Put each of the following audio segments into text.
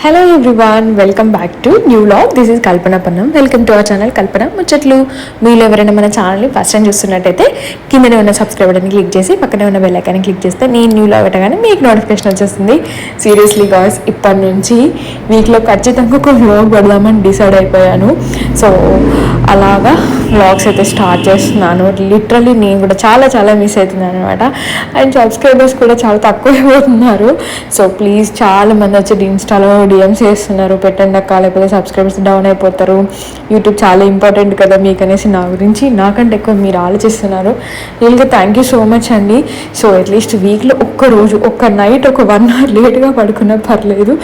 Hello everyone, welcome back to new vlog. This is Kalpana Pannam. Welcome to our channel Kalpana Muchatlu. మీలో ఎవరైనా మన ఛానల్ని first time చూస్తున్నట్టయితే కిందనే ఉన్న సబ్స్క్రైబ్ బటన్ క్లిక్ చేసి పక్కనే ఉన్న బెల్ ఐకాన్ క్లిక్ చేస్తే నేను న్యూ వ్లాగ్ పెట్టగానే మీకు నోటిఫికేషన్ వచ్చేస్తుంది. సీరియస్లీ గాయ్స్, ఇప్పటి నుంచి వీక్లో ఖచ్చితంగా ఒక వ్లాగ్ పెడదామని డిసైడ్ అయిపోయాను. సో అలాగా వ్లాగ్స్ అయితే స్టార్ట్ చేస్తున్నాను. లిటరల్లీ నేను కూడా చాలా చాలా మిస్ అవుతున్నాను అనమాట. అండ్ సబ్స్క్రైబర్స్ కూడా చాలా తక్కువ అయిపోతున్నారు. సో ప్లీజ్, చాలా మంది వచ్చి ఇన్స్టాలో డిఎమ్స్ చేస్తున్నారు, పెట్టండి అక్క, లేకపోతే సబ్స్క్రైబర్స్ డౌన్ అయిపోతారు, యూట్యూబ్ చాలా ఇంపార్టెంట్ కదా మీకు అనేసి నా గురించి నాకంటే ఎక్కువ మీరు ఆలోచిస్తున్నారు. వీళ్ళకి థ్యాంక్ యూ సో మచ్ అండి. సో అట్లీస్ట్ వీక్లో ఒక్కరోజు, ఒక్క నైట్, ఒక 1 hour లేట్గా పడుకున్నా పర్లేదు,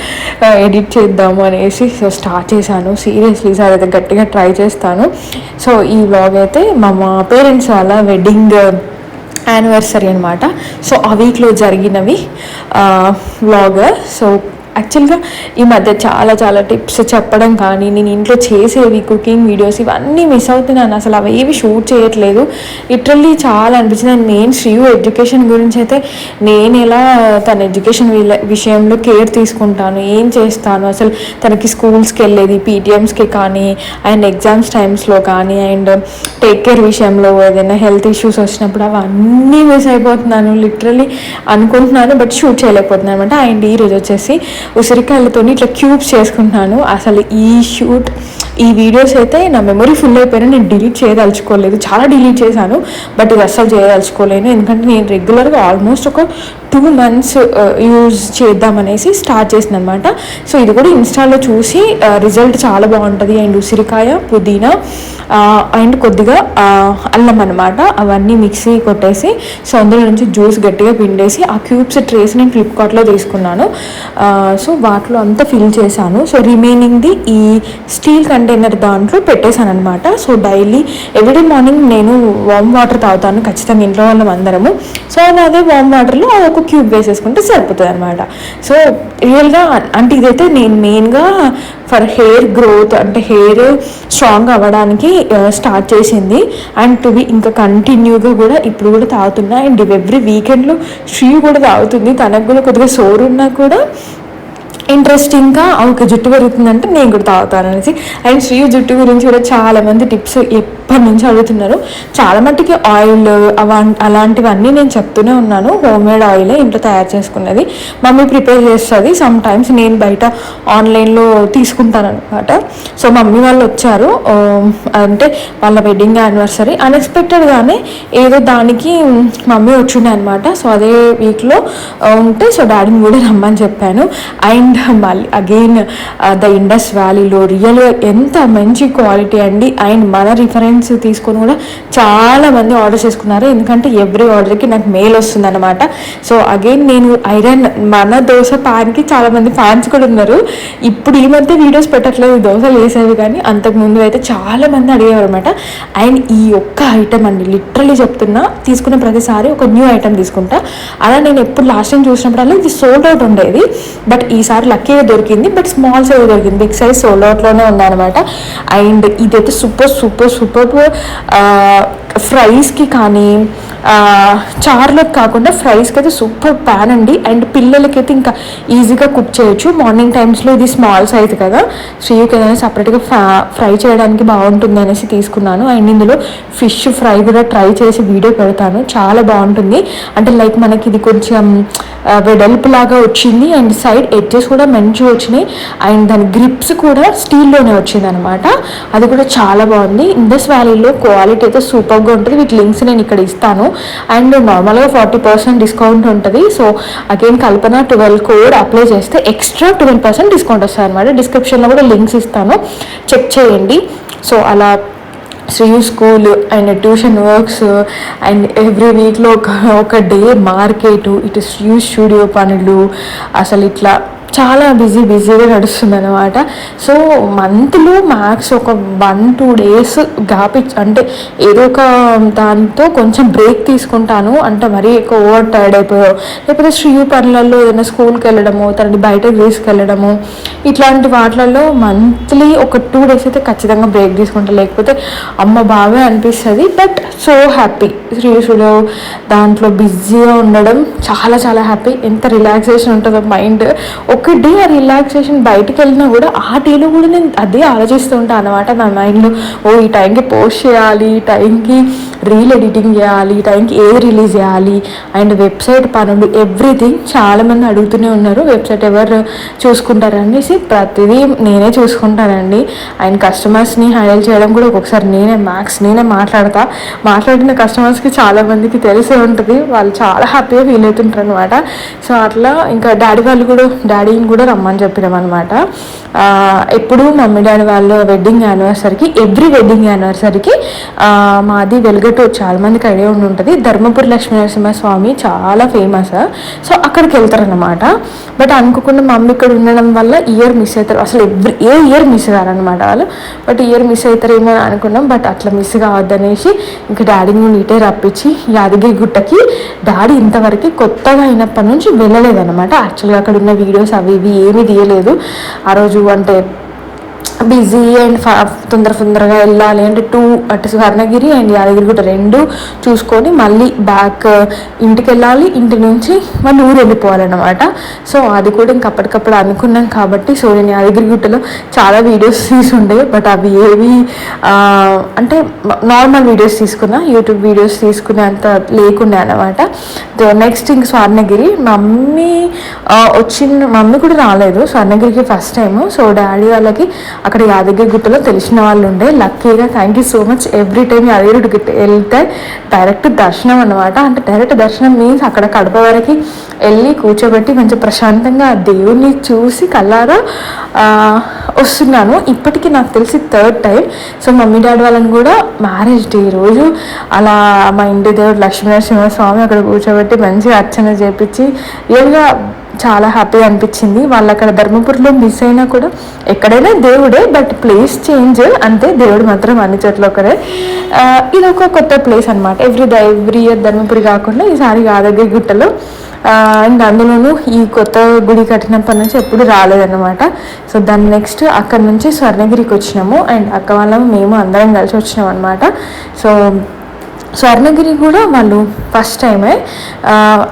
ఎడిట్ చేద్దాము అనేసి సో స్టార్ట్ చేశాను. సీరియస్లీ సార్ అయితే గట్టిగా ట్రై చేస్తాను. సో ఈ వ్లాగ్ అయితే మా పేరెంట్స్ వాళ్ళ వెడ్డింగ్ యానివర్సరీ అనమాట. సో ఆ వీక్లో జరిగినవి వ్లాగ్. సో యాక్చువల్గా ఈ మధ్య చాలా చాలా టిప్స్ చెప్పడం కానీ, నేను ఇంట్లో చేసేవి కుకింగ్ వీడియోస్ ఇవన్నీ మిస్ అవుతున్నాను. అసలు అవి ఏవి షూట్ చేయట్లేదు. లిటరల్లీ చాలా అనిపించింది. అండ్ మెయిన్ శ్రీయు ఎడ్యుకేషన్ గురించి అయితే నేను ఎలా తన ఎడ్యుకేషన్ విషయంలో కేర్ తీసుకుంటాను, ఏం చేస్తాను, అసలు తనకి స్కూల్స్కి వెళ్ళేది, పీటీఎమ్స్కి కానీ, అండ్ ఎగ్జామ్స్ టైమ్స్లో కానీ, అండ్ టేక్ కేర్ విషయంలో ఏదైనా హెల్త్ ఇష్యూస్ వచ్చినప్పుడు అవన్నీ మిస్ అయిపోతున్నాను. లిటరల్లీ అనుకుంటున్నాను బట్ షూట్ చేయలేకపోతున్నాను అనమాట. అండ్ ఈరోజు వచ్చేసి ఉసిరికాయలతో ఇట్లా క్యూబ్స్ చేసుకుంటున్నాను. అసలు ఈ వీడియోస్ అయితే నా మెమరీ ఫుల్ అయిపోయినా నేను డిలీట్ చేయదలుచుకోలేదు. చాలా డిలీట్ చేశాను బట్ ఇది అస్సలు చేయదలుచుకోలేను. ఎందుకంటే నేను రెగ్యులర్గా ఆల్మోస్ట్ ఒక 2 months యూజ్ చేద్దామనేసి స్టార్ట్ చేసింది అనమాట. సో ఇది కూడా ఇన్స్టాలో చూసి రిజల్ట్ చాలా బాగుంటుంది. అండ్ ఉసిరికాయ, పుదీనా అండ్ కొద్దిగా అల్లం అనమాట, అవన్నీ మిక్సీ కొట్టేసి సో అందులో నుంచి జ్యూస్ గట్టిగా పిండేసి ఆ క్యూబ్స్ ట్రేస్ నేను ఫ్లిప్కార్ట్లో తీసుకున్నాను. సో వాటిలో అంతా ఫిల్ చేశాను. సో రిమైనింగ్ది ఈ స్టీల్ కంటైనర్ దాంట్లో పెట్టేశాను అనమాట. సో డైలీ ఎవ్రీడే మార్నింగ్ నేను వామ్ వాటర్ తాగుతాను ఖచ్చితంగా, ఇంట్లో వాళ్ళం అందరము. సో అదే వామ్ వాటర్లో ఒక క్యూబ్ వేసేసుకుంటే సరిపోతుంది అనమాట. సో రియల్గా అంటే ఇదైతే నేను మెయిన్గా ఫర్ హెయిర్ గ్రోత్, అంటే హెయిర్ స్ట్రాంగ్ అవ్వడానికి స్టార్ట్ చేసింది. అండ్ టు బి ఇంకా కంటిన్యూగా కూడా ఇప్పుడు కూడా తాగుతున్నా. అండ్ ఎవ్రీ వీకెండ్లో శ్రీ కూడా తాగుతుంది. తనకు కూడా కొద్దిగా సోరు ఉన్నా కూడా ఇంట్రెస్టింగ్గా ఒక జుట్టు పెరుగుతుందంటే నేను కూడా తాగుతాను అనేసి. అండ్ శ్రీ జుట్టు గురించి కూడా చాలామంది టిప్స్ ఎప్పటి నుంచి అడుగుతున్నారు. చాలా మట్టుకి ఆయిల్ అలాంటివన్నీ నేను చెప్తూనే ఉన్నాను. హోమ్ మేడ్ ఆయిల్ ఇంట్లో తయారు చేసుకున్నది మమ్మీ ప్రిపేర్ చేస్తుంది. సమ్ టైమ్స్ నేను బయట ఆన్లైన్లో తీసుకుంటాను అనమాట. సో మమ్మీ వాళ్ళు వచ్చారు, అంటే వాళ్ళ వెడ్డింగ్ యానివర్సరీ అన్ఎక్స్పెక్టెడ్గానే ఏదో దానికి మమ్మీ వచ్చిండే అనమాట. సో అదే వీక్లో ఉంటే సో డాడీని కూడా రమ్మని చెప్పాను. అండ్ మళ్ళీ అగైన్ ద ఇండస్ వ్యాలీలో రియల్గా ఎంత మంచి క్వాలిటీ అండి. అండ్ మన రిఫరెన్స్ తీసుకొని కూడా చాలామంది ఆర్డర్ చేసుకున్నారు. ఎందుకంటే ఎవ్రీ ఆర్డర్కి నాకు మెయిల్ వస్తుంది అనమాట. సో అగైన్ నేను ఐరన్ మన దోశ ప్యాన్కి చాలామంది ఫ్యాన్స్ కూడా ఉన్నారు. ఇప్పుడు ఈ మధ్య వీడియోస్ పెట్టట్లేదు దోశలు వేసేవి, కానీ అంతకుముందు అయితే చాలామంది అడిగేవారు అనమాట. అండ్ ఈ ఒక్క ఐటమ్ అండి, లిటరల్లీ చెప్తున్నా, తీసుకున్న ప్రతిసారి ఒక న్యూ ఐటమ్ తీసుకుంటా. అలా నేను ఎప్పుడు లాస్ట్ టైం చూసినప్పుడల్లా ఇది సోల్డ్ అవుట్ ఉండేది. బట్ ఈసారి లక్కీగా దొరికింది. బట్ స్మాల్ సైజ్ దొరికింది, బిగ్ సైజ్ సోల్డ్ అవుట్లోనే ఉందన్నమాట. అండ్ ఇదైతే సూపర్ సూపర్ సూపర్ ఫ్రైస్కి కానీ చార్లోకి కాకుండా ఫ్రైస్కి అయితే సూపర్ ప్యాన్ అండి. అండ్ పిల్లలకైతే ఇంకా ఈజీగా కుక్ చేయొచ్చు. మార్నింగ్ టైమ్స్లో ఇది స్మాల్ సైజ్ కదా, శ్రీకి ఏదైనా సపరేట్గా ఫ్రై చేయడానికి బాగుంటుంది అనేసి తీసుకున్నాను. అండ్ ఇందులో ఫిష్ ఫ్రై కూడా ట్రై చేసి వీడియో పెడతాను, చాలా బాగుంటుంది. అంటే లైక్ మనకి ఇది కొంచెం వెడల్పు లాగా వచ్చింది. అండ్ సైడ్ ఎడ్జెస్ కూడా మంచిగా వచ్చినాయి. అండ్ దాని గ్రిప్స్ కూడా స్టీల్లోనే వచ్చింది అనమాట. అది కూడా చాలా బాగుంది. ఇండస్ వ్యాలీలో క్వాలిటీ అయితే సూపర్గా ఉంటుంది. వీటి లింక్స్ నేను ఇక్కడ ఇస్తాను. అండ్ నార్మల్గా 40% డిస్కౌంట్ ఉంటుంది. సో అగైన్ కల్పన 12 కోడ్ అప్లై చేస్తే ఎక్స్ట్రా 12% డిస్కౌంట్ వస్తుంది అనమాట. డిస్క్రిప్షన్లో కూడా లింక్స్ ఇస్తాను, చెక్ చేయండి. సో అలా Sriyu school and tuition works and every వీక్లో ఒక డే మార్కెట్, ఇటు శ్రీయు స్టూడియో పనులు, అసలు ఇట్లా చాలా బిజీగా నడుస్తుంది అనమాట. సో మంత్లో మ్యాక్స్ ఒక 1-2 డేస్ గ్యాప్ అంటే ఏదో ఒక దాంతో కొంచెం బ్రేక్ తీసుకుంటాను. అంటే మరీ ఎక్కువ ఓవర్ టైర్డ్ అయిపోయావు, లేకపోతే శ్రీయు పనులలో ఏదైనా స్కూల్కి వెళ్ళడము, తనని బయటకు తీసుకెళ్ళడము, ఇట్లాంటి వాటిలలో మంత్లీ ఒక 2 డేస్ అయితే ఖచ్చితంగా బ్రేక్ తీసుకుంటా, లేకపోతే అమ్మ బాగా అనిపిస్తుంది. బట్ సో హ్యాపీ శ్రీయులో దాంట్లో బిజీగా ఉండడం చాలా చాలా హ్యాపీ. ఎంత రిలాక్సేషన్ ఉంటుందో మైండ్. ఒక డే ఆ రిలాక్సేషన్ బయటికి వెళ్ళినా కూడా ఆ డేలో కూడా నేను అదే ఆలోచిస్తూ ఉంటాను అనమాట నా మైండ్లో. ఓ ఈ టైంకి పోస్ట్ చేయాలి, ఈ టైంకి రీల్ ఎడిటింగ్ చేయాలి, ఈ టైంకి ఏది రిలీజ్ చేయాలి, అండ్ వెబ్సైట్ పనులు ఎవ్రీథింగ్. చాలామంది అడుగుతూనే ఉన్నారు వెబ్సైట్ ఎవరు చూసుకుంటారనేసి. ప్రతిదీ నేనే చూసుకుంటానండి. అండ్ కస్టమర్స్ని హ్యాండిల్ చేయడం కూడా ఒక్కొక్కసారి నేనే మాట్లాడిన కస్టమర్స్కి చాలామందికి తెలిసే ఉంటుంది, వాళ్ళు చాలా హ్యాపీగా ఫీల్ అవుతుంటారు అనమాట. సో అట్లా ఇంకా డాడీని కూడా రమ్మని చెప్పినాం అనమాట. ఎప్పుడు మమ్మీ డాడీ వాళ్ళ వెడ్డింగ్ యానివర్సరీకి, ఎవ్రీ వెడ్డింగ్ యానివర్సరీకి మాది వెలుగటూరు, చాలా మందికి ఐడియా ఉండి ఉంటుంది, ధర్మపురి లక్ష్మీనరసింహస్వామి చాలా ఫేమస్. సో అక్కడికి వెళ్తారనమాట. బట్ అనుకోకుండా మమ్మీ ఇక్కడ ఉండడం వల్ల ఇయర్ మిస్ అవుతారు. అసలు ఏ ఇయర్ మిస్ కారనమాట వాళ్ళు. బట్ ఇయర్ మిస్ అవుతారేమో అని అనుకున్నాం, బట్ అట్లా మిస్ కావద్దనేసి ఇంకా డాడీని నీటే రప్పించి యాదగిరి గుట్టకి డాడీ ఇంతవరకు కొత్తగా అయినప్పటి నుంచి వెళ్ళలేదన్నమాట. యాక్చువల్గా అక్కడ ఉన్న వీడియోస్ అవి ఇవి ఏమీ తీయలేదు ఆ రోజు. అంటే బిజీ అండ్ తొందరగా వెళ్ళాలి అంటే అటు స్వర్ణగిరి అండ్ యాదగిరిగుట్ట రెండు చూసుకొని మళ్ళీ బ్యాక్ ఇంటికి వెళ్ళాలి, ఇంటి నుంచి మళ్ళీ ఊరు వెళ్ళిపోవాలన్నమాట. సో అది కూడా ఇంక అప్పటికప్పుడు అనుకున్నాం కాబట్టి. సో నేను యాదగిరిగుట్టలో చాలా వీడియోస్ తీసుండే, బట్ అవి ఏవి అంటే నార్మల్ వీడియోస్ తీసుకున్నా, యూట్యూబ్ వీడియోస్ తీసుకునే అంత లేకుండే అనమాట. నెక్స్ట్ ఇంక స్వర్ణగిరి మమ్మీ కూడా రాలేదు స్వర్ణగిరికి ఫస్ట్ టైము. సో డాడీ వాళ్ళకి అక్కడ యాదగిరి గుట్టలో తెలిసిన వాళ్ళు ఉండే. లక్కీగా thank you so much. Every time Yadagiri Gutta వెళ్తే డైరెక్ట్ దర్శనం అనమాట. అంటే డైరెక్ట్ దర్శనం మీన్స్ అక్కడ కడప వరకు వెళ్ళి కూర్చోబెట్టి మంచి ప్రశాంతంగా ఆ దేవుణ్ణి చూసి కల్లారా వస్తున్నాను. ఇప్పటికీ నాకు తెలిసి 3rd time. So mummy daddy వాళ్ళని కూడా మ్యారేజ్ డే రోజు అలా మా ఇంటి దేవుడు లక్ష్మీనరసింహస్వామి అక్కడ కూర్చోబెట్టి మంచిగా అర్చన చేపించి రియల్గా చాలా హ్యాపీగా అనిపించింది. వాళ్ళు అక్కడ ధర్మపురిలో మిస్ అయినా కూడా ఎక్కడైనా దేవుడే, బట్ ప్లేస్ చేంజ్ అంతే, దేవుడు మాత్రం అన్ని చోట్ల ఒకరే. ఇది ఒక కొత్త ప్లేస్ అనమాట. ఎవ్రీ ఇయర్ ధర్మపురి కాకుండా ఈసారి యాదగిరి గుట్టలో. అండ్ అందులోనూ ఈ కొత్త గుడి కట్టినప్పటి నుంచి ఎప్పుడు రాలేదన్నమాట. సో దాని నెక్స్ట్ అక్కడ నుంచి స్వర్ణగిరికి వచ్చినాము. అండ్ అక్క వాళ్ళము మేము అందరం కలిసి వచ్చినాం అనమాట. సో స్వర్ణగిరి కూడా వాళ్ళు ఫస్ట్ టైమే.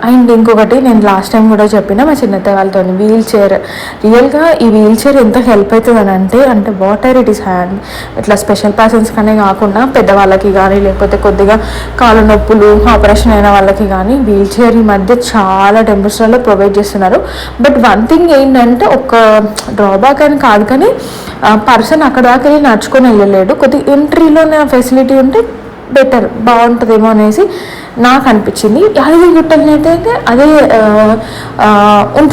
అండ్ ఇంకొకటి నేను లాస్ట్ టైం కూడా చెప్పిన మా చిన్నత్తయ్య వాళ్ళతో వీల్ చైర్. రియల్గా ఈ వీల్ చైర్ ఎంత హెల్ప్ అవుతుంది అని అంటే వాటర్ ఇట్ ఈస్ హ్యాండ్ ఇట్లా స్పెషల్ పర్సన్స్ కానీ కాకుండా పెద్దవాళ్ళకి కానీ, లేకపోతే కొద్దిగా కాళ్ళ నొప్పులు ఆపరేషన్ అయిన వాళ్ళకి కానీ వీల్ చైర్ ఈ మధ్య చాలా టెంపుల్స్లలో ప్రొవైడ్ చేస్తున్నారు. బట్ వన్ థింగ్ ఏంటంటే ఒక డ్రాబ్యాక్ అని కాదు, కానీ పర్సన్ అక్కడ దాకా వెళ్ళి నడుచుకొని వెళ్ళలేడు. కొద్దిగా ఎంట్రీలోనే ఫెసిలిటీ ఉంటే బెటర్ బాగుంటుందేమో అనేసి నాకు అనిపించింది. యాదగిరి గుట్టలని అయితే అదే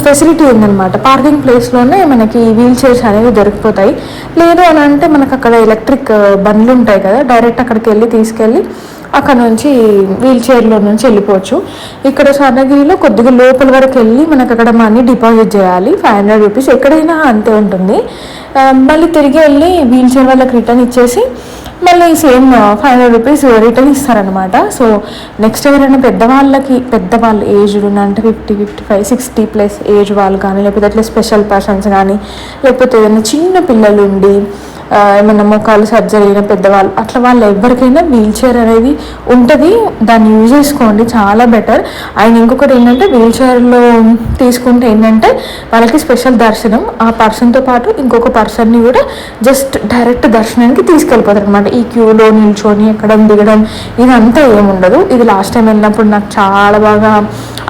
ఫెసిలిటీ ఉందన్నమాట. పార్కింగ్ ప్లేస్లోనే మనకి వీల్ చైర్స్ అనేవి దొరికిపోతాయి. లేదు అని అంటే మనకు అక్కడ ఎలక్ట్రిక్ బండ్లు ఉంటాయి కదా, డైరెక్ట్ అక్కడికి వెళ్ళి తీసుకెళ్ళి అక్కడ నుంచి వీల్ చైర్లో నుంచి వెళ్ళిపోవచ్చు. ఇక్కడ స్వర్ణగిరిలో కొద్దిగా లోపల వరకు వెళ్ళి మనకు అక్కడ మనీ డిపాజిట్ చేయాలి, 500 రూపీస్. ఎక్కడైనా అంతే ఉంటుంది. మళ్ళీ తిరిగి వెళ్ళి వీల్ చైర్ వాళ్ళకి రిటర్న్ ఇచ్చేసి మళ్ళీ సేమ్ 500 రూపీస్ రిటర్న్ ఇస్తారనమాట. సో నెక్స్ట్ ఎవరైనా పెద్దవాళ్ళు ఏజ్డ్ అంటే 50, 55, 60+ ఏజ్ వాళ్ళు కానీ, లేకపోతే అట్లా స్పెషల్ పర్సన్స్ కానీ, లేకపోతే ఏదైనా చిన్న పిల్లలు ఉండి ఏమన్నా మోకాలు సర్జరీ అయిన పెద్దవాళ్ళు, అట్లా వాళ్ళు ఎవరికైనా వీల్ చైర్ అనేది ఉంటుంది. దాన్ని యూజ్ చేసుకోండి, చాలా బెటర్. అండ్ ఇంకొకటి ఏంటంటే వీల్ చైర్లో తీసుకుంటే ఏంటంటే వాళ్ళకి స్పెషల్ దర్శనం, ఆ పర్సన్తో పాటు ఇంకొక పర్సన్ని కూడా జస్ట్ డైరెక్ట్ దర్శనానికి తీసుకెళ్ళిపోతారు అనమాట. ఈ క్యూలో నిల్చొని ఎక్కడం దిగడం ఇదంతా ఏముండదు. ఇది లాస్ట్ టైం వెళ్ళినప్పుడు నాకు చాలా బాగా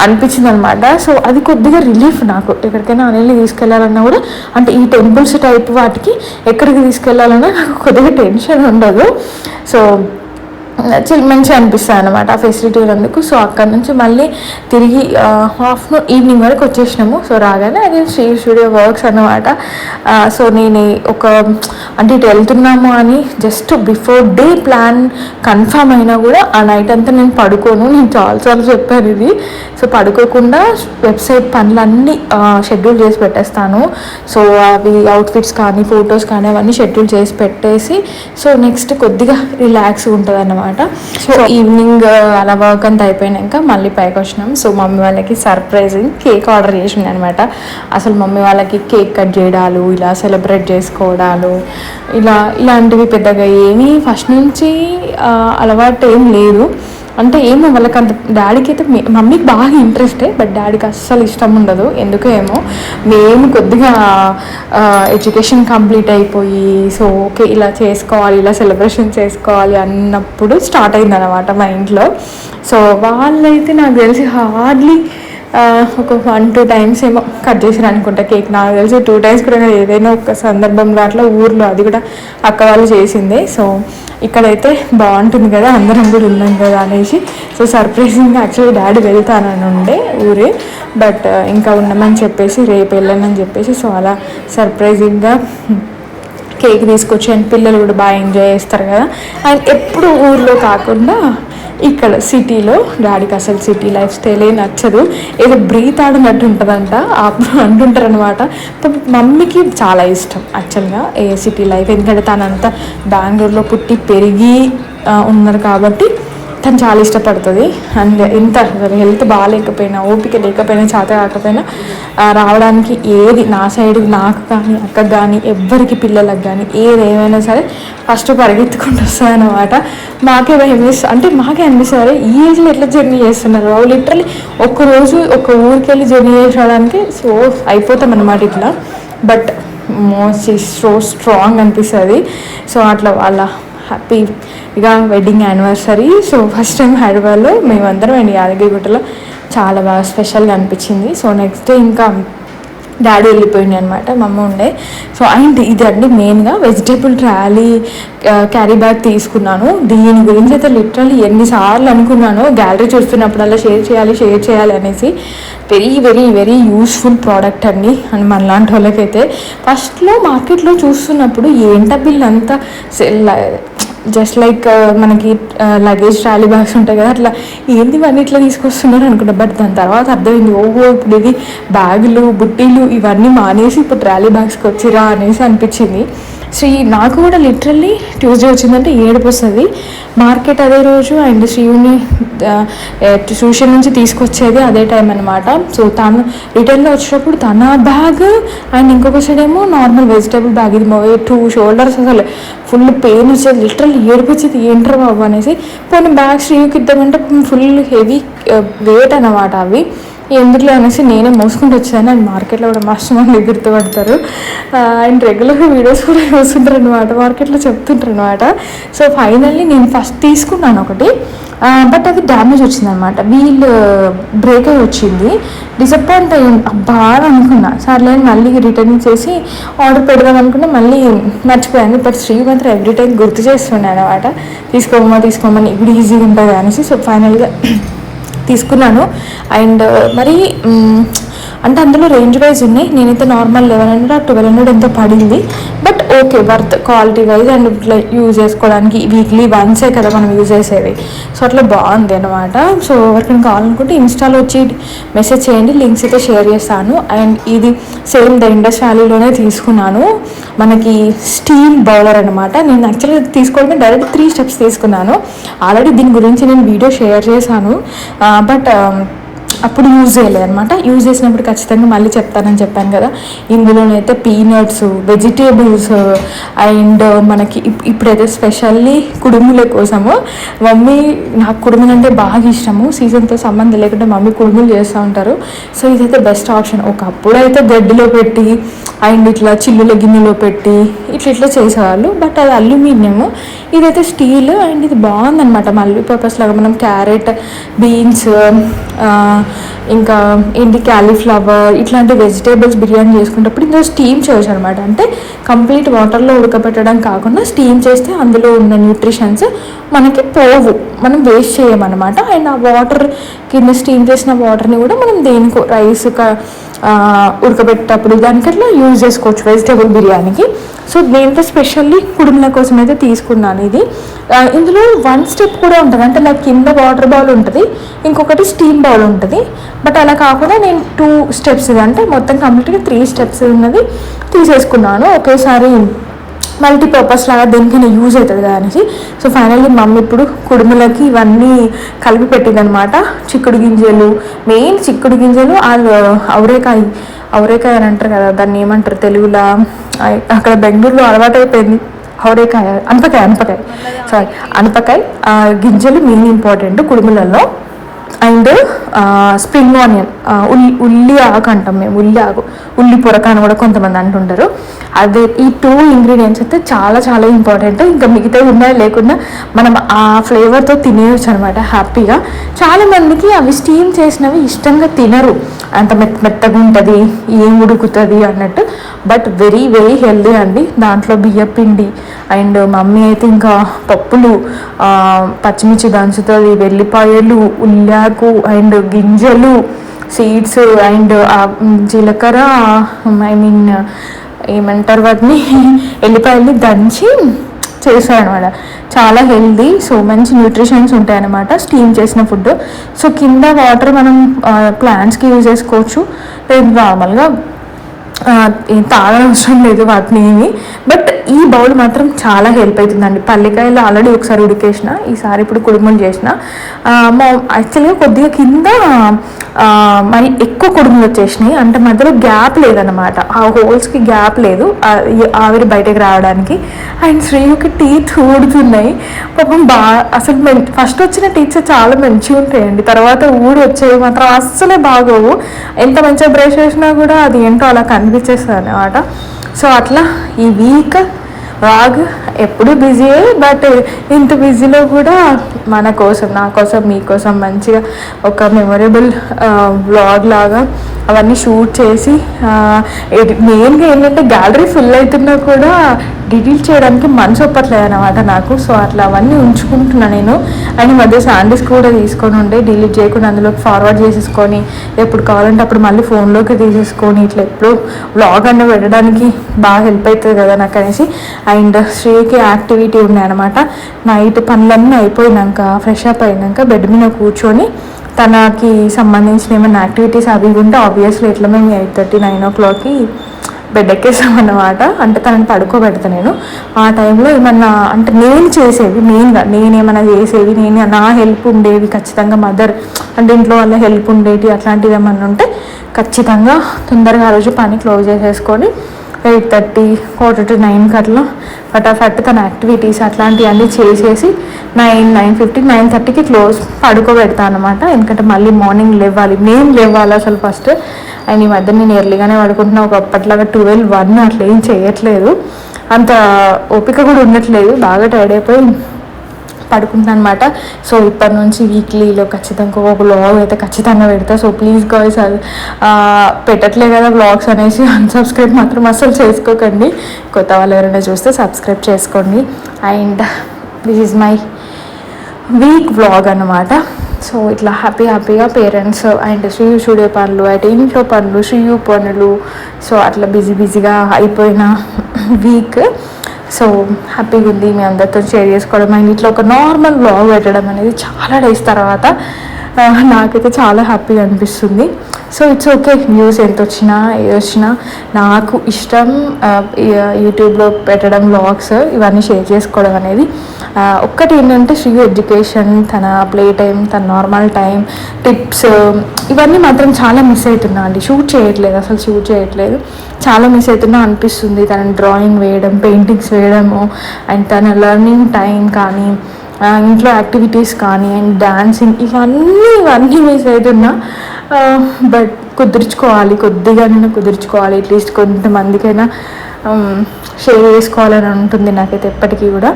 అనిపించింది అనమాట. సో అది కొద్దిగా రిలీఫ్ నాకు. ఎక్కడికైనా అనిల్ని తీసుకెళ్లాలన్నా కూడా, అంటే ఈ టెంపుల్స్ టైప్ వాటికి ఎక్కడికి తీసుకెళ్లాలన్నా నాకు కొద్దిగా టెన్షన్ ఉండదు. సో మంచిగా అనిపిస్తుంది అనమాట ఆ ఫెసిలిటీ ఉన్నందుకు. సో అక్కడ నుంచి మళ్ళీ తిరిగి ఆఫ్టర్నూన్ ఈవినింగ్ వరకు వచ్చేసినాము. సో రాగానే అది శ్రీ స్టూడియో వర్క్స్ అన్నమాట. సో నేను అంటే ఇటు వెళ్తున్నాము అని just before day plan confirm అయినా కూడా ఆ నైట్ అంతా నేను పడుకోను. నేను చాలాసార్లు చెప్పాను ఇది. సో పడుకోకుండా వెబ్సైట్ పనులన్నీ షెడ్యూల్ చేసి పెట్టేస్తాను. సో అవి అవుట్ఫిట్స్ కానీ ఫొటోస్ కానీ అవన్నీ షెడ్యూల్ చేసి పెట్టేసి సో నెక్స్ట్ కొద్దిగా రిలాక్స్ ఉంటుంది అన్నమాట. సో ఈవినింగ్ అలా వర్క్ అంతా అయిపోయినాక మళ్ళీ పైకి వచ్చినాం. సో మమ్మీ వాళ్ళకి సర్ప్రైజింగ్ కేక్ ఆర్డర్ చేసింది అనమాట. అసలు మమ్మీ వాళ్ళకి కేక్ కట్ చేయడాలు, ఇలా సెలబ్రేట్ చేసుకోవడాలు, ఇలాంటివి పెద్దగా ఏమీ ఫస్ట్ నుంచి అలవాటు ఏం లేదు. అంటే ఏమో వాళ్ళకి అంత, డాడీకి అయితే మమ్మీకి బాగా ఇంట్రెస్టే, బట్ డాడీకి అస్సలు ఇష్టం ఉండదు ఎందుకో ఏమో. మేము కొద్దిగా ఎడ్యుకేషన్ కంప్లీట్ అయిపోయి సో ఓకే ఇలా చేసుకోవాలి, ఇలా సెలబ్రేషన్ చేసుకోవాలి అన్నప్పుడు స్టార్ట్ అయిందనమాట మా ఇంట్లో. సో వాళ్ళైతే నాకు తెలిసి హార్డ్లీ ఒక 1-2 టైమ్స్ ఏమో కట్ చేసారు అనుకుంటా కేక్. నాకు తెలిసి 2 టైమ్స్ కూడా ఏదైనా ఒక సందర్భంలో అట్లా ఊర్లో, అది కూడా అక్క వాళ్ళు చేసిందే. సో ఇక్కడైతే బాగుంటుంది కదా, అందరం కూడా ఉన్నాం కదా అనేసి సో సర్ప్రైజింగ్గా యాక్చువల్లీ డాడీ వెళ్తానని ఉండే ఊరే, బట్ ఇంకా ఉన్నామని చెప్పేసి రేపు వెళ్ళానని చెప్పేసి సో అలా సర్ప్రైజింగ్గా కేక్ తీసుకొచ్చి అండ్ పిల్లలు కూడా బాగా ఎంజాయ్ చేస్తారు కదా. అండ్ ఎప్పుడు ఊర్లో కాకుండా ఇక్కడ సిటీలో, డాడీకి అసలు సిటీ లైఫ్ స్టైలే నచ్చదు, ఏదో బ్రీత్ ఆడినట్టు ఉంటుందంట అంటుంటారు అనమాట. మమ్మీకి చాలా ఇష్టం యాక్చువల్గా ఏ సిటీ లైఫ్, ఎందుకంటే తనంతా బెంగళూరులో పుట్టి పెరిగి ఉన్నారు కాబట్టి తను చాలా ఇష్టపడుతుంది. అండ్ ఎంత హెల్త్ బాగాలేకపోయినా, ఓపిక లేకపోయినా, చేత కాకపోయినా రావడానికి ఏది నా సైడ్ నాకు కానీ అక్కకు కానీ ఎవ్వరికి పిల్లలకు కానీ ఏదేమైనా సరే ఫస్ట్ పరిగెత్తుకుంటూ వస్తుంది అనమాట. మాకే భయమేస్తుంది, అంటే మాకే అనిపిస్తుంది ఈ ఏజ్లో ఎట్లా జర్నీ చేస్తున్నారు వాళ్ళు. లిటరలీ ఒక్కరోజు ఒక ఊరికి వెళ్ళి జర్నీ చేసడానికి సో అయిపోతాం అనమాట ఇట్లా. బట్ మోస్ట్ సో స్ట్రాంగ్ అనిపిస్తుంది. సో అట్లా వాళ్ళ హ్యాపీగా wedding anniversary. So first time హైదరాబాద్లో మేమందరం అండ్ యాదగిరిగుట్టలో చాలా బాగా స్పెషల్గా అనిపించింది. సో నెక్స్ట్ డే ఇంకా డాడీ వెళ్ళిపోయింది అనమాట, మమ్మ ఉండే. సో అండ్ ఇదండి మెయిన్గా వెజిటేబుల్ ట్రాలీ క్యారీ బ్యాగ్ తీసుకున్నాను. దీని గురించి అయితే లిటరల్లీ ఎన్నిసార్లు అనుకున్నాను గ్యాలరీ చూస్తున్నప్పుడల్లా షేర్ చేయాలి అనేసి. Very very very useful product అండి. అండ్ మనలాంటి వాళ్ళకైతే ఫస్ట్లో మార్కెట్లో చూస్తున్నప్పుడు ఏంట బిల్ అంతా జస్ట్ లైక్ మనకి లగేజ్ ట్రాలీ బ్యాగ్స్ ఉంటాయి కదా, అట్లా ఏంది ఇవన్నీ ఇట్లా తీసుకొస్తున్నారు అనుకుంటా. బట్ దాని తర్వాత అర్థమైంది ఓహో ఇప్పుడు ఇది బ్యాగులు బుట్టీలు ఇవన్నీ మానేసి ఇప్పుడు ట్రాలీ బ్యాగ్స్కి వచ్చిరా అనేసి అనిపించింది. సో నాకు కూడా లిటరల్లీ ట్యూస్డే వచ్చిందంటే ఏడుపు వస్తుంది. మార్కెట్ అదే రోజు అండ్ శ్రీవుని ట్యూషన్ నుంచి తీసుకొచ్చేది అదే టైం అనమాట. సో తను రిటర్న్లో వచ్చినప్పుడు తన బ్యాగ్ అండ్ ఇంకొక సైడ్ ఏమో నార్మల్ వెజిటేబుల్ బ్యాగ్, ఇది 2 షోల్డర్స్ అసలు ఫుల్ పెయిన్ వచ్చేది, లిటరల్లీ ఏడుపు వచ్చేది ఏంట్రా బాబు అనేసి. పోనీ బ్యాగ్ శ్రీవుకి ఇద్దామంటే ఫుల్ హెవీ వెయిట్ అనమాట అవి. ఎందుకులే అనేసి నేనే మోసుకుంటూ వచ్చాను. అండ్ మార్కెట్లో కూడా మస్తు మంది గుర్తుపడతారు అండ్ రెగ్యులర్గా వీడియోస్ కూడా చూస్తుంటారు అనమాట, మార్కెట్లో చెప్తుంటారు అనమాట. సో ఫైనల్లీ నేను ఫస్ట్ తీసుకున్నాను ఒకటి, బట్ అది డ్యామేజ్ వచ్చిందనమాట, వీల్ బ్రేక్ అయి వచ్చింది. డిసప్పాయింట్ అయ్యింది, అబ్బా అనుకున్నా. సర్లే మళ్ళీ రిటర్న్ చేసి ఆర్డర్ పెడదాం అనుకున్నా, మళ్ళీ మర్చిపోయాను. బట్ శ్రీ మాత్రం ఎవ్రీ టైం గుర్తు చేస్తుండే అనమాట, తీసుకోమని ఇప్పుడు ఈజీగా ఉంటుంది అనేసి. సో ఫైనల్గా తీసుకున్నాను. అండ్ మరి అంటే అందులో రేంజ్ వైజ్ ఉన్నాయి. నేనైతే నార్మల్ 1100-1200 ఎంతో పడింది. But okay worth quality wise and ఇట్లా యూజ్ చేసుకోవడానికి వీక్లీ వన్సే కదా మనం యూజ్ చేసేది. సో అట్లా బాగుంది అనమాట. సో ఎవరికైనా కావాలనుకుంటే ఇన్స్టాలో వచ్చి మెసేజ్ చేయండి, లింక్స్ అయితే షేర్ చేస్తాను. అండ్ ఇది సేమ్ ద ఇండస్ వ్యాలీలోనే తీసుకున్నాను, మనకి స్టీల్ బౌలర్ అనమాట. నేను యాక్చువల్గా తీసుకోవడమే డైరెక్ట్ 3 స్టెప్స్ తీసుకున్నాను. ఆల్రెడీ దీని గురించి నేను వీడియో షేర్ చేశాను, బట్ అప్పుడు యూజ్ చేయలేదు అనమాట. యూజ్ చేసినప్పుడు ఖచ్చితంగా మళ్ళీ చెప్తానని చెప్పాను కదా. ఇందులోనైతే పీనట్స్, వెజిటేబుల్స్ అండ్ మనకి ఇప్పుడైతే స్పెషల్లీ కుడుముల కోసము మమ్మీ, నాకు కుడుములు అంటే బాగా ఇష్టము, సీజన్తో సంబంధం లేకుండా మమ్మీ కుడుములు చేస్తూ ఉంటారు. సో ఇదైతే బెస్ట్ ఆప్షన్. ఒకప్పుడు అయితే గడ్డిలో పెట్టి అండ్ ఇట్లా చిల్లుల గిన్నెలో పెట్టి ఇట్లా చేసేవాళ్ళు, బట్ అది అల్యూమినియం, ఇదైతే స్టీల్ అండ్ ఇది బాగుందన్నమాట, మల్టీపర్పస్ లాగా మనం క్యారెట్, బీన్స్, ఇంకా ఏంటి క్యాలీఫ్లవర్ ఇట్లాంటి వెజిటేబుల్స్ బిర్యానీ చేసుకునేటప్పుడు ఇందులో స్టీమ్ చేయొచ్చు అనమాట. అంటే కంప్లీట్ వాటర్లో ఉడకబెట్టడం కాకుండా స్టీమ్ చేస్తే అందులో ఉన్న న్యూట్రిషన్స్ మనకి పోవు, మనం వేస్ట్ చేయమన్నమాట. అండ్ ఆ వాటర్ కింద స్టీమ్ చేసిన వాటర్ని కూడా మనం దేనికో రైస్ ఉడకబెట్టేటప్పుడు దానికి అట్లా యూజ్ చేసుకోవచ్చు వెజిటేబుల్ బిర్యానీకి. సో దీంతో స్పెషల్లీ కుడుముల కోసం అయితే తీసుకున్నాను ఇది. ఇందులో 1 స్టెప్ కూడా ఉంటుంది, అంటే లైక్ కింద వాటర్ బౌల్ ఉంటుంది, ఇంకొకటి స్టీమ్ బౌల్ ఉంటుంది. బట్ అలా కాకుండా నేను 2 స్టెప్స్, అంటే మొత్తం కంప్లీట్గా 3 స్టెప్స్ ఉన్నది తీసేసుకున్నాను ఒకేసారి, మల్టీపర్పస్ లాగా దేనికైనా యూజ్ అవుతుంది కదా అనేసి. సో ఫైనల్లీ మమ్మీ ఇప్పుడు కుడుములకి ఇవన్నీ కలిపి పెట్టిందనమాట. చిక్కుడు గింజలు, మెయిన్ చిక్కుడు గింజలు, అవరేకాయ అని అంటారు కదా, దాన్ని ఏమంటారు తెలుగులో, అక్కడ బెంగళూరులో అలవాటు అయిపోయింది అవరేకాయ, అనపకాయ గింజలు మెయిన్ ఇంపార్టెంట్ కుడుములలో. అండ్ స్ప్రింగ్ ఆనియన్, ఉల్లి ఆకు అంటాం మేము, ఉల్లి పొరక అని కూడా కొంతమంది అంటుంటారు. అదే ఈ 2 ఇంగ్రీడియంట్స్ అయితే చాలా చాలా ఇంపార్టెంట్. ఇంకా మిగతా ఉన్నాయి లేకుండా మనం ఆ ఫ్లేవర్తో తినేయచ్చు అనమాట హ్యాపీగా. చాలామందికి అవి స్టీమ్ చేసినవి ఇష్టంగా తినరు, అంత మెత్తగా ఉంటుంది, ఏం ఉడుకుతుంది అన్నట్టు. బట్ వెరీ వెరీ హెల్దీ అండి. దాంట్లో బియ్యపిండి అండ్ మమ్మీ అయితే ఇంకా పప్పులు, పచ్చిమిర్చి దంచుతుంది, వెల్లిపాయలు, ఉల్లాకు అండ్ గింజలు, సీడ్స్ అండ్ జీలకర్ర, ఏమంటారు వాటిని, ఎల్లిపాయల్ని దంచి చేస్తారనమాట. చాలా హెల్దీ, సో మంచి న్యూట్రిషన్స్ ఉంటాయన్నమాట స్టీమ్ చేసిన ఫుడ్. సో కింద వాటర్ మనం ప్లాంట్స్కి యూజ్ చేసుకోవచ్చు, లేదు నార్మల్గా తాగనవసరం లేదు వాటిని ఏమి. బట్ ఈ బౌల్ మాత్రం చాలా హెల్ప్ అవుతుందండి. పల్లికాయలు ఆల్రెడీ ఒకసారి ఉడికేసిన, ఈసారి ఇప్పుడు కుడుములు చేసిన. యాక్చువల్గా కొద్దిగా కింద మరి ఎక్కువ కుడుములు వచ్చేసినాయి, అంటే మధ్యలో గ్యాప్ లేదనమాట, ఆ హోల్స్కి గ్యాప్ లేదు ఆవిరి బయటకు రావడానికి. అండ్ శ్రీయుకి టీత్ ఊడుతున్నాయి పాపం. అసలు ఫస్ట్ వచ్చిన టీత్స్ చాలా మంచిగా ఉంటాయండి, తర్వాత వచ్చేవి మాత్రం అస్సలే బాగోవు. ఎంత మంచిగా బ్రష్ చేసినా కూడా అది ఏంటో అలా కనిపించేస్తుంది అనమాట. సో అట్లా ఈ వీక్ వ్లాగ్ ఎప్పుడు బిజీయే, బట్ ఇంత బిజీలో కూడా మన కోసం, నా కోసం, మీకోసం మంచిగా ఒక మెమొరబుల్ వ్లాగ్ లాగా అవన్నీ షూట్ చేసి, మెయిన్గా ఏంటంటే గ్యాలరీ ఫుల్ అవుతున్నా కూడా డిలీట్ చేయడానికి మనసు ఒప్పట్లేదు అనమాట నాకు. సో అట్లా అవన్నీ ఉంచుకుంటున్నా నేను. అండ్ ఈ మధ్య శాండీస్ కూడా తీసుకొని ఉండే, డిలీట్ చేయకుండా అందులోకి ఫార్వర్డ్ చేసేసుకొని ఎప్పుడు కావాలంటే అప్పుడు మళ్ళీ ఫోన్లోకి తీసేసుకొని ఇట్లా ఎప్పుడు వ్లాగ్ అన్న పెట్టడానికి బాగా హెల్ప్ అవుతుంది కదా నాకు అనేసి. అండ్ శ్రీకి యాక్టివిటీ ఉన్నాయి అనమాట. నైట్ పనులన్నీ అయిపోయినాక ఫ్రెష్ అప్ అయినాక బెడ్ మీద కూర్చొని తనకి సంబంధించిన ఏమైనా యాక్టివిటీస్ అవి ఉంటే ఆబ్వియస్లీ ఎట్లా మేము 8:30, 9 o'clockకి బెడ్ ఎక్కేసామన్నమాట. అంటే తనని పడుకోబెడతా నేను. ఆ టైంలో ఏమన్నా అంటే నేను చేసేవి, మెయిన్గా నేనేమన్నా చేసేవి, నా హెల్ప్ ఉండేవి ఖచ్చితంగా, మదర్ అంటే ఇంట్లో వాళ్ళ హెల్ప్ ఉండేవి అట్లాంటివి ఏమన్నా ఉంటే ఖచ్చితంగా తొందరగా ఆ రోజు పని క్లోజ్ చేసేసుకొని 8:30, 8:45 అట్లా ఫటాఫట్ తన యాక్టివిటీస్ అట్లాంటివన్నీ చేసేసి 9:15, 9:30కి పడుకోబెడతాను అనమాట. ఎందుకంటే మళ్ళీ మార్నింగ్ మేము లేవాలి అసలు ఫస్ట్. అండ్ ఈ మధ్య నేను ఎర్లీగానే పడుకుంటున్నా, ఒకప్పట్లాగా 12, 1 అట్లా ఏం చేయట్లేదు, అంత ఓపిక కూడా ఉండట్లేదు, బాగా టైర్డ్ అయిపోయి పడుకుంటున్నాను అనమాట. సో ఇప్పటి నుంచి వీక్లీలో ఖచ్చితంగా ఒక వ్లాగ్ అయితే ఖచ్చితంగా పెడతా. సో ప్లీజ్ గాయ్స్, పెట్టట్లే కదా వ్లాగ్స్ అనేసి అన్సబ్స్క్రైబ్ మాత్రం అస్సలు చేసుకోకండి. కొత్త వాళ్ళు ఎవరైనా చూస్తే సబ్స్క్రైబ్ చేసుకోండి. And this is my week vlog అన్నమాట. సో ఇట్లా హ్యాపీగా పేరెంట్స్ అండ్ శ్రీయు స్టూడియో పనులు, అటు ఇంట్లో పనులు, శ్రీయు పనులు, సో అట్లా బిజీగా అయిపోయిన వీక్. సో హ్యాపీగా ఉంది మీ అందరితో షేర్ చేసుకోవడం. అండ్ ఇట్లా ఒక నార్మల్ వ్లాగ్ పెట్టడం అనేది చాలా డేస్ తర్వాత నాకైతే చాలా హ్యాపీగా అనిపిస్తుంది. సో ఇట్స్ ఓకే, వ్యూస్ ఎంత వచ్చినా ఏది వచ్చినా నాకు ఇష్టం యూట్యూబ్లో పెట్టడం, వ్లాగ్స్ ఇవన్నీ షేర్ చేసుకోవడం అనేది. ఒక్కటి ఏంటంటే శ్రీ ఎడ్యుకేషన్, తన ప్లే టైం, తన నార్మల్ టైం, టిప్స్ ఇవన్నీ మాత్రం చాలా మిస్ అవుతున్నా అండి. షూట్ చేయట్లేదు, చాలా మిస్ అవుతున్నా అనిపిస్తుంది. తన డ్రాయింగ్ వేయడం, పెయింటింగ్స్ వేయడము, అండ్ తన లెర్నింగ్ టైం కానీ, ఇంట్లో యాక్టివిటీస్ కానీ, అండ్ డాన్సింగ్ ఇవన్నీ మిస్ అవుతున్నా. బట్ కొద్దిగా కుదుర్చుకోవాలి, అట్లీస్ట్ కొంతమందికైనా షేర్ చేసుకోవాలని ఉంటుంది నాకైతే ఎప్పటికీ కూడా.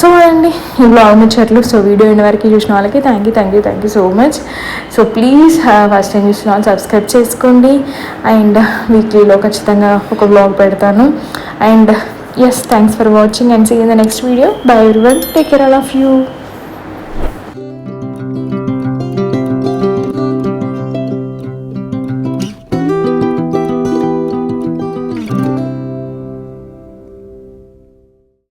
సో అండి ఈ బ్లాగ్ ముచ్చట్లు. సో వీడియో అయిన వరకు చూసిన వాళ్ళకి thank you so much. So please first time చూసిన వాళ్ళు సబ్స్క్రైబ్ చేసుకోండి. అండ్ వీక్లీలో ఖచ్చితంగా ఒక బ్లాగ్ పెడతాను. And yes, thanks for watching and see you in the next video. Bye everyone, take care, all of you.